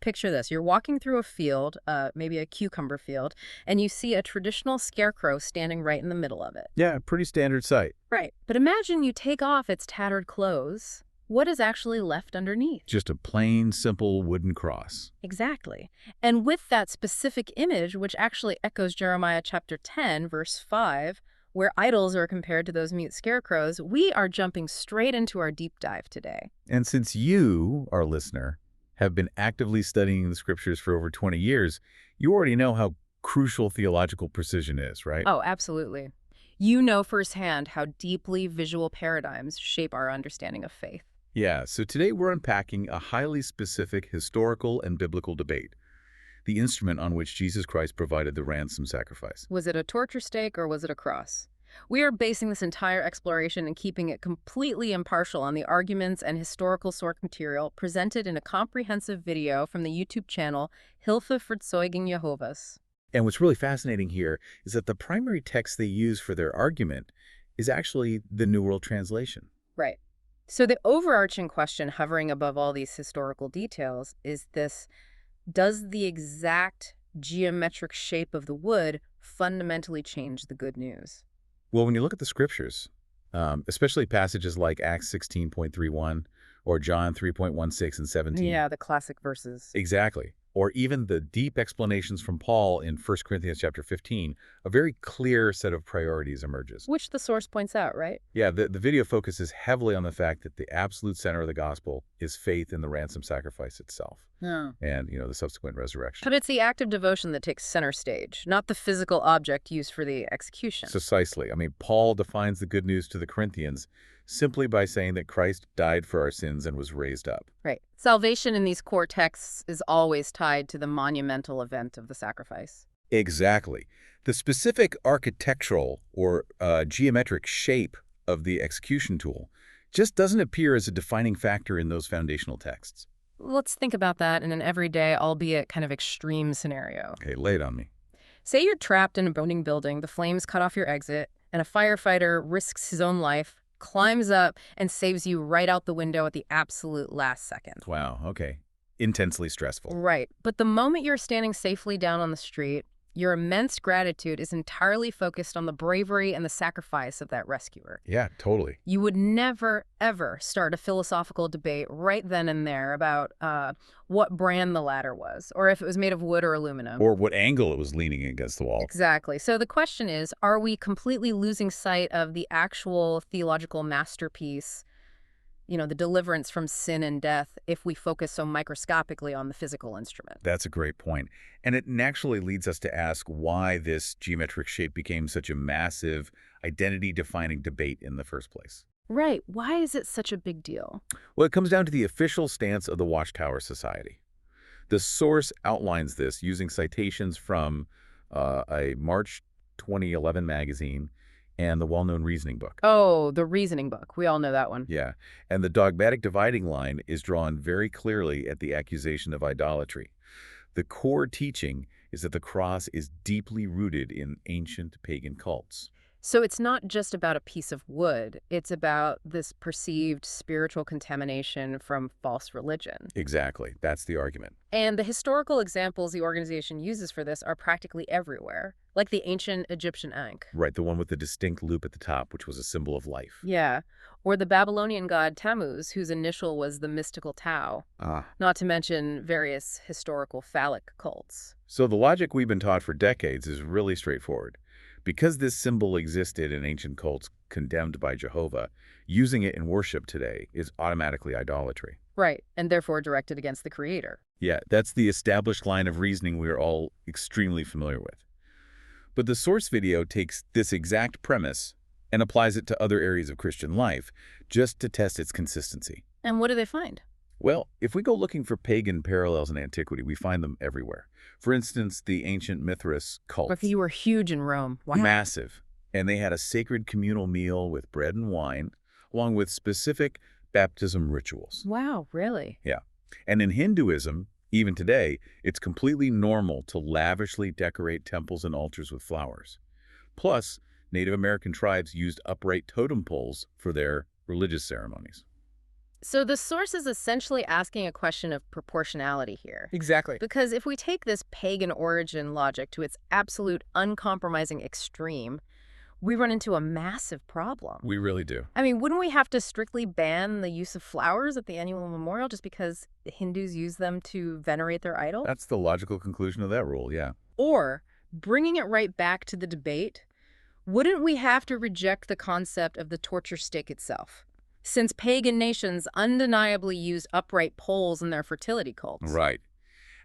picture this. You're walking through a field, maybe a cucumber field, and you see a traditional scarecrow standing right in the middle of it. Yeah, pretty standard sight. Right. But imagine you take off its tattered clothes. What is actually left underneath? Just a plain, simple wooden cross. Exactly. And with that specific image, which actually echoes Jeremiah chapter 10, verse 5, where idols are compared to those mute scarecrows, we are jumping straight into our deep dive today. And since you, our listener, have been actively studying the scriptures for over 20 years, you already know how crucial theological precision is, right? Oh, absolutely. You know firsthand how deeply visual paradigms shape our understanding of faith. Yeah, so today we're unpacking a highly specific historical and biblical debate, the instrument on which Jesus Christ provided the ransom sacrifice. Was it a torture stake or was it a cross? We are basing this entire exploration and keeping it completely impartial on the arguments and historical source material presented in a comprehensive video from the YouTube channel Hilfe für Zeugen Jehovah's. And what's really fascinating here is that the primary text they use for their argument is actually the New World Translation. Right. So the overarching question hovering above all these historical details is this: does the exact geometric shape of the wood fundamentally change the good news? Well, when you look at the scriptures, especially passages like Acts 16.31 or John 3.16 and 17. Yeah, the classic verses. Exactly. Or even the deep explanations from Paul in 1 Corinthians chapter 15, a very clear set of priorities emerges. Which the source points out, right? Yeah, the video focuses heavily on the fact that the absolute center of the gospel is faith in the ransom sacrifice itself. Yeah. And, the subsequent resurrection. But it's the act of devotion that takes center stage, not the physical object used for the execution. Precisely. I mean, Paul defines the good news to the Corinthians simply by saying that Christ died for our sins and was raised up. Right. Salvation in these core texts is always tied to the monumental event of the sacrifice. Exactly. The specific architectural or geometric shape of the execution tool just doesn't appear as a defining factor in those foundational texts. Let's think about that in an everyday, albeit kind of extreme scenario. Okay, lay it on me. Say you're trapped in a burning building, the flames cut off your exit, and a firefighter risks his own life, climbs up, and saves you right out the window at the absolute last second. Wow, okay. Intensely stressful. Right. But the moment you're standing safely down on the street, your immense gratitude is entirely focused on the bravery and the sacrifice of that rescuer. Yeah, totally. You would never, ever start a philosophical debate right then and there about what brand the ladder was, or if it was made of wood or aluminum. Or what angle it was leaning against the wall. Exactly. So the question is, are we completely losing sight of the actual theological masterpiece, the deliverance from sin and death, if we focus so microscopically on the physical instrument? That's a great point. And it naturally leads us to ask why this geometric shape became such a massive, identity-defining debate in the first place. Right. Why is it such a big deal? Well, it comes down to the official stance of the Watchtower Society. The source outlines this using citations from a March 2011 magazine and the well-known reasoning book. Oh, the reasoning book. We all know that one. Yeah, and the dogmatic dividing line is drawn very clearly at the accusation of idolatry. The core teaching is that the cross is deeply rooted in ancient pagan cults. So it's not just about a piece of wood. It's about this perceived spiritual contamination from false religion. Exactly. That's the argument. And the historical examples the organization uses for this are practically everywhere, like the ancient Egyptian ankh. Right, the one with the distinct loop at the top, which was a symbol of life. Yeah, or the Babylonian god Tammuz, whose initial was the mystical Tau, not to mention various historical phallic cults. So the logic we've been taught for decades is really straightforward. Because this symbol existed in ancient cults condemned by Jehovah, using it in worship today is automatically idolatry. Right, and therefore directed against the Creator. Yeah, that's the established line of reasoning we're all extremely familiar with. But the source video takes this exact premise and applies it to other areas of Christian life just to test its consistency. And what do they find? Well, if we go looking for pagan parallels in antiquity, we find them everywhere. For instance, the ancient Mithras cult. But you were huge in Rome. Wow. Massive. And they had a sacred communal meal with bread and wine, along with specific baptism rituals. Wow, really? Yeah. And in Hinduism, even today, it's completely normal to lavishly decorate temples and altars with flowers. Plus, Native American tribes used upright totem poles for their religious ceremonies. So the source is essentially asking a question of proportionality here. Exactly. Because if we take this pagan origin logic to its absolute uncompromising extreme, we run into a massive problem. We really do. I mean, wouldn't we have to strictly ban the use of flowers at the annual memorial just because the Hindus use them to venerate their idol? That's the logical conclusion of that rule, yeah. Or, bringing it right back to the debate, wouldn't we have to reject the concept of the torture stake itself? Since pagan nations undeniably used upright poles in their fertility cults. Right.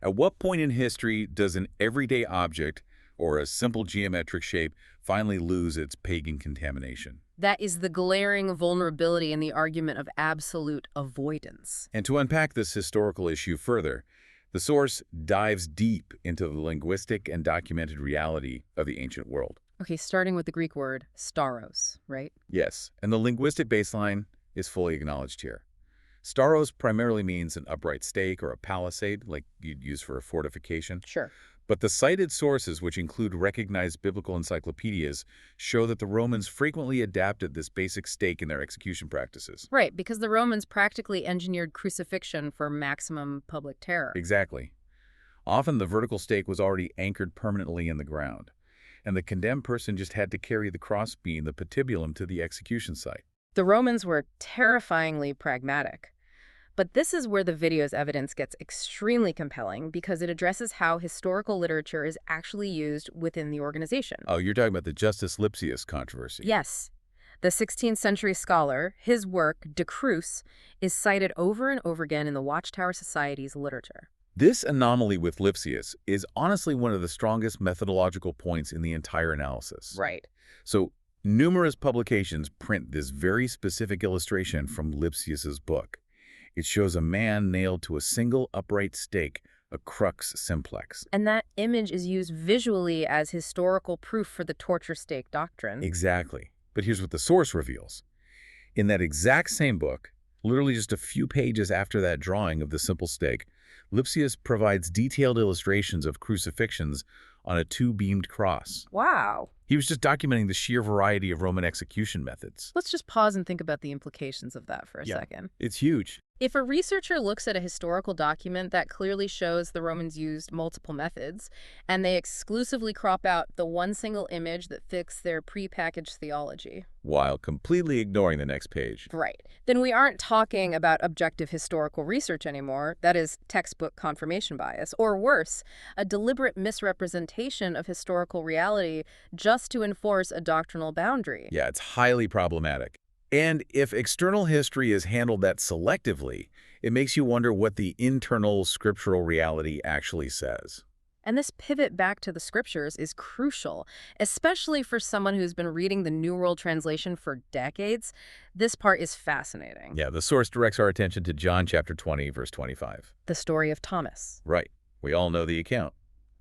At what point in history does an everyday object or a simple geometric shape finally lose its pagan contamination? That is the glaring vulnerability in the argument of absolute avoidance. And to unpack this historical issue further, the source dives deep into the linguistic and documented reality of the ancient world. Okay, starting with the Greek word staros, right? Yes, and the linguistic baseline is fully acknowledged here. Staros primarily means an upright stake or a palisade, like you'd use for a fortification. Sure. But the cited sources, which include recognized biblical encyclopedias, show that the Romans frequently adapted this basic stake in their execution practices. Right, because the Romans practically engineered crucifixion for maximum public terror. Exactly. Often the vertical stake was already anchored permanently in the ground, and the condemned person just had to carry the crossbeam, the patibulum, to the execution site. The Romans were terrifyingly pragmatic. But this is where the video's evidence gets extremely compelling because it addresses how historical literature is actually used within the organization. Oh, you're talking about the Justus Lipsius controversy. Yes. The 16th century scholar, his work, De Cruz, is cited over and over again in the Watchtower Society's literature. This anomaly with Lipsius is honestly one of the strongest methodological points in the entire analysis. Right. So, numerous publications print this very specific illustration from Lipsius's book. It shows a man nailed to a single upright stake, a crux simplex. And that image is used visually as historical proof for the torture stake doctrine. Exactly. But here's what the source reveals. In that exact same book, literally just a few pages after that drawing of the simple stake, Lipsius provides detailed illustrations of crucifixions on a two-beamed cross. Wow. He was just documenting the sheer variety of Roman execution methods. Let's just pause and think about the implications of that for a second. It's huge. If a researcher looks at a historical document that clearly shows the Romans used multiple methods, and they exclusively crop out the one single image that fits their prepackaged theology, While completely ignoring the next page. right, then we aren't talking about objective historical research anymore, that is, textbook confirmation bias, or worse, a deliberate misrepresentation of historical reality just to enforce a doctrinal boundary. Yeah, it's highly problematic. And if external history is handled that selectively, it makes you wonder what the internal scriptural reality actually says. And this pivot back to the scriptures is crucial, especially for someone who's been reading the New World Translation for decades. This part is fascinating. Yeah, the source directs our attention to John chapter 20, verse 25. The story of Thomas. Right. We all know the account.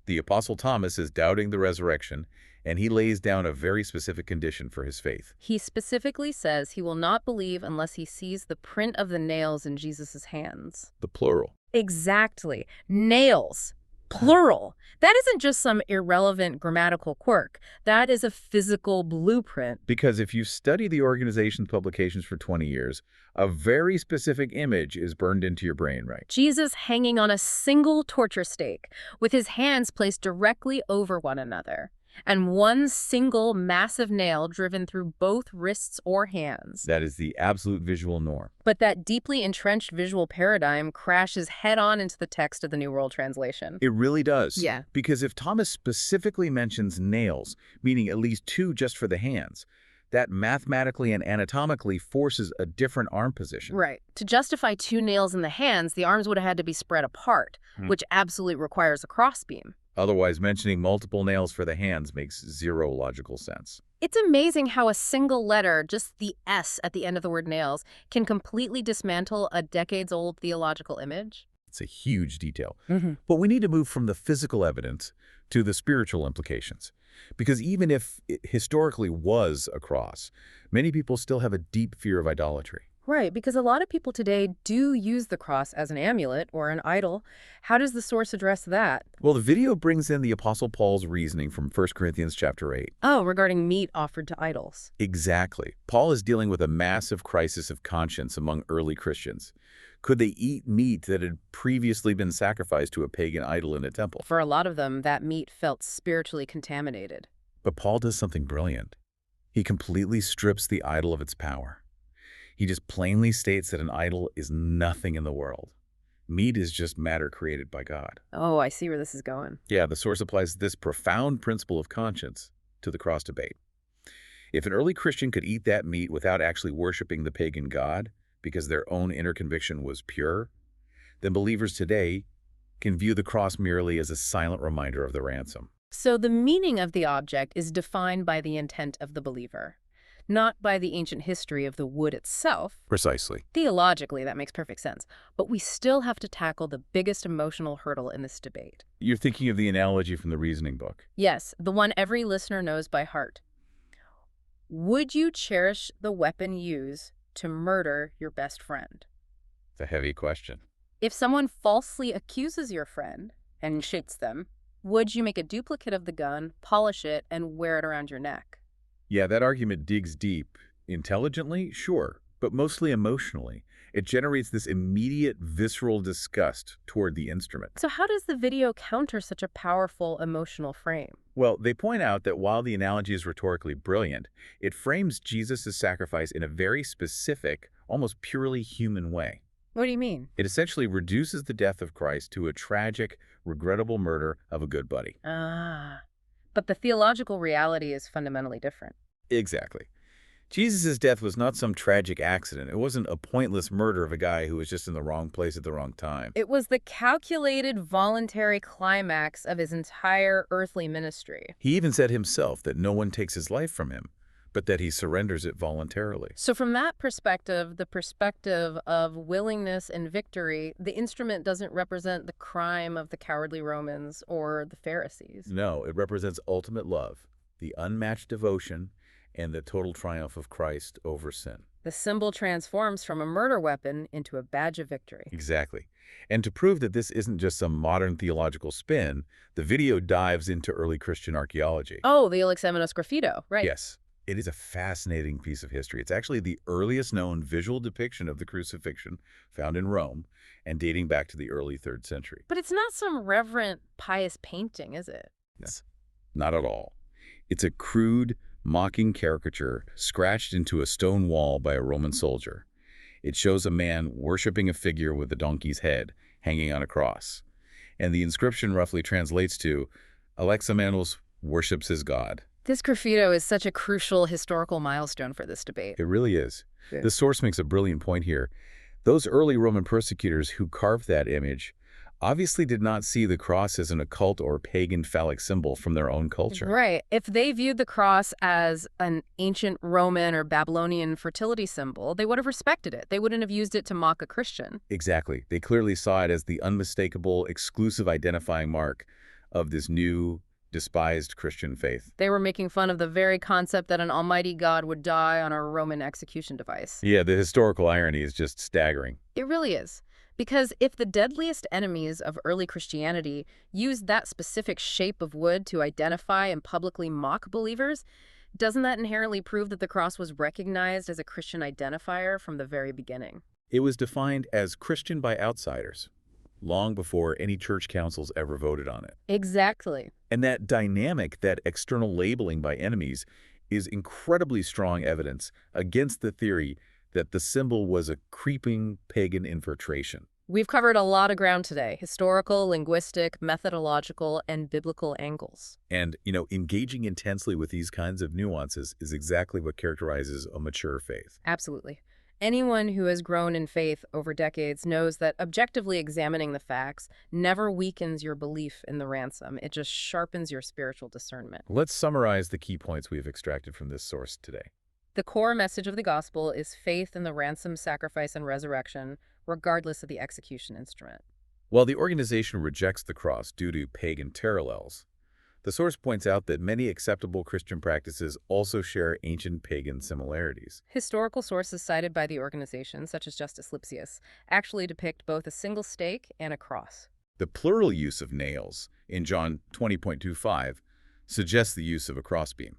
The Apostle Thomas is doubting the resurrection, and he lays down a very specific condition for his faith. He specifically says he will not believe unless he sees the print of the nails in Jesus' hands. The plural. Exactly. Nails. Plural. That isn't just some irrelevant grammatical quirk. That is a physical blueprint. Because if you study the organization's publications for 20 years, a very specific image is burned into your brain, right? Jesus hanging on a single torture stake, with his hands placed directly over one another, and one single massive nail driven through both wrists or hands. That is the absolute visual norm. But that deeply entrenched visual paradigm crashes head-on into the text of the New World Translation. It really does. Yeah. Because if Thomas specifically mentions nails, meaning at least two just for the hands, that mathematically and anatomically forces a different arm position. Right. To justify two nails in the hands, the arms would have had to be spread apart, which absolutely requires a crossbeam. Otherwise, mentioning multiple nails for the hands makes zero logical sense. It's amazing how a single letter, just the S at the end of the word nails, can completely dismantle a decades-old theological image. It's a huge detail. But we need to move from the physical evidence to the spiritual implications. Because even if it historically was a cross, many people still have a deep fear of idolatry. Right, because a lot of people today do use the cross as an amulet or an idol. How does the source address that? Well, the video brings in the Apostle Paul's reasoning from 1 Corinthians chapter 8. Oh, regarding meat offered to idols. Exactly. Paul is dealing with a massive crisis of conscience among early Christians. Could they eat meat that had previously been sacrificed to a pagan idol in a temple? For a lot of them, that meat felt spiritually contaminated. But Paul does something brilliant. He completely strips the idol of its power. He just plainly states that an idol is nothing in the world. Meat is just matter created by God. Oh, I see where this is going. Yeah, the source applies this profound principle of conscience to the cross debate. If an early Christian could eat that meat without actually worshiping the pagan god because their own inner conviction was pure, then believers today can view the cross merely as a silent reminder of the ransom. So the meaning of the object is defined by the intent of the believer, not by the ancient history of the wood itself. Precisely. Theologically, that makes perfect sense. But we still have to tackle the biggest emotional hurdle in this debate. You're thinking of the analogy from the reasoning book. Yes, the one every listener knows by heart. Would you cherish the weapon used to murder your best friend? It's a heavy question. If someone falsely accuses your friend and shoots them, would you make a duplicate of the gun, polish it, and wear it around your neck? Yeah, that argument digs deep. Intelligently, sure, but mostly emotionally. It generates this immediate visceral disgust toward the instrument. So how does the video counter such a powerful emotional frame? Well, they point out that while the analogy is rhetorically brilliant, it frames Jesus' sacrifice in a very specific, almost purely human way. What do you mean? It essentially reduces the death of Christ to a tragic, regrettable murder of a good buddy. But the theological reality is fundamentally different. Exactly. Jesus' death was not some tragic accident. It wasn't a pointless murder of a guy who was just in the wrong place at the wrong time. It was the calculated, voluntary climax of his entire earthly ministry. He even said himself that no one takes his life from him, but that he surrenders it voluntarily. So from that perspective, the perspective of willingness and victory, the instrument doesn't represent the crime of the cowardly Romans or the Pharisees. No, it represents ultimate love, the unmatched devotion, and the total triumph of Christ over sin. The symbol transforms from a murder weapon into a badge of victory. Exactly. And to prove that this isn't just some modern theological spin, the video dives into early Christian archaeology. Oh, the Alexamenos graffito, right. Yes. It is a fascinating piece of history. It's actually the earliest known visual depiction of the crucifixion found in Rome and dating back to the early 3rd century. But it's not some reverent, pious painting, is it? Yes. Not at all. It's a crude, mocking caricature scratched into a stone wall by a Roman soldier. It shows a man worshiping a figure with a donkey's head hanging on a cross. And the inscription roughly translates to, Alexamenos worships his god. This graffito is such a crucial historical milestone for this debate. It really is. Yeah. The source makes a brilliant point here. Those early Roman persecutors who carved that image obviously did not see the cross as an occult or pagan phallic symbol from their own culture. Right. If they viewed the cross as an ancient Roman or Babylonian fertility symbol, they would have respected it. They wouldn't have used it to mock a Christian. Exactly. They clearly saw it as the unmistakable, exclusive identifying mark of this new, despised Christian faith. They were making fun of the very concept that an almighty God would die on a Roman execution device. Yeah, the historical irony is just staggering. It really is. Because if the deadliest enemies of early Christianity used that specific shape of wood to identify and publicly mock believers, doesn't that inherently prove that the cross was recognized as a Christian identifier from the very beginning? It was defined as Christian by outsiders, long before any church councils ever voted on it. Exactly. And that dynamic, that external labeling by enemies, is incredibly strong evidence against the theory that the symbol was a creeping pagan infiltration. We've covered a lot of ground today: historical, linguistic, methodological, and biblical angles. And, engaging intensely with these kinds of nuances is exactly what characterizes a mature faith. Absolutely. Anyone who has grown in faith over decades knows that objectively examining the facts never weakens your belief in the ransom. It just sharpens your spiritual discernment. Let's summarize the key points we have extracted from this source today. The core message of the gospel is faith in the ransom, sacrifice, and resurrection, regardless of the execution instrument. While the organization rejects the cross due to pagan parallels, The source points out that many acceptable Christian practices also share ancient pagan similarities. Historical sources cited by the organization, such as Justus Lipsius, actually depict both a single stake and a cross. The plural use of nails in John 20.25 suggests the use of a crossbeam.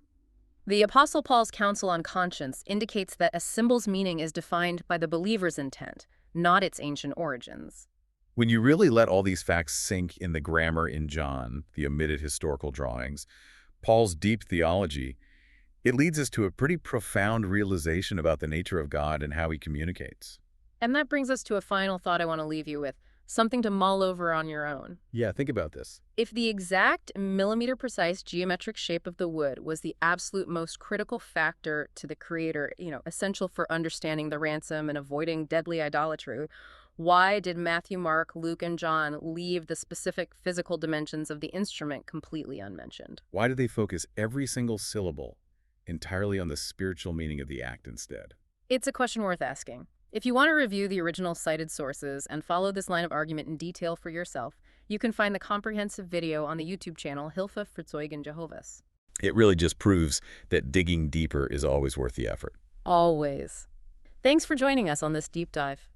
The Apostle Paul's counsel on conscience indicates that a symbol's meaning is defined by the believer's intent, not its ancient origins. When you really let all these facts sink in, the grammar in John, the omitted historical drawings, Paul's deep theology, it leads us to a pretty profound realization about the nature of God and how he communicates. And that brings us to a final thought I want to leave you with, something to mull over on your own. Yeah, think about this. If the exact millimeter-precise geometric shape of the wood was the absolute most critical factor to the Creator, essential for understanding the ransom and avoiding deadly idolatry, why did Matthew, Mark, Luke, and John leave the specific physical dimensions of the instrument completely unmentioned? Why do they focus every single syllable entirely on the spiritual meaning of the act instead? It's a question worth asking. If you want to review the original cited sources and follow this line of argument in detail for yourself, you can find the comprehensive video on the YouTube channel Hilfe für Zeugen Jehovah's. It really just proves that digging deeper is always worth the effort. Always. Thanks for joining us on this deep dive.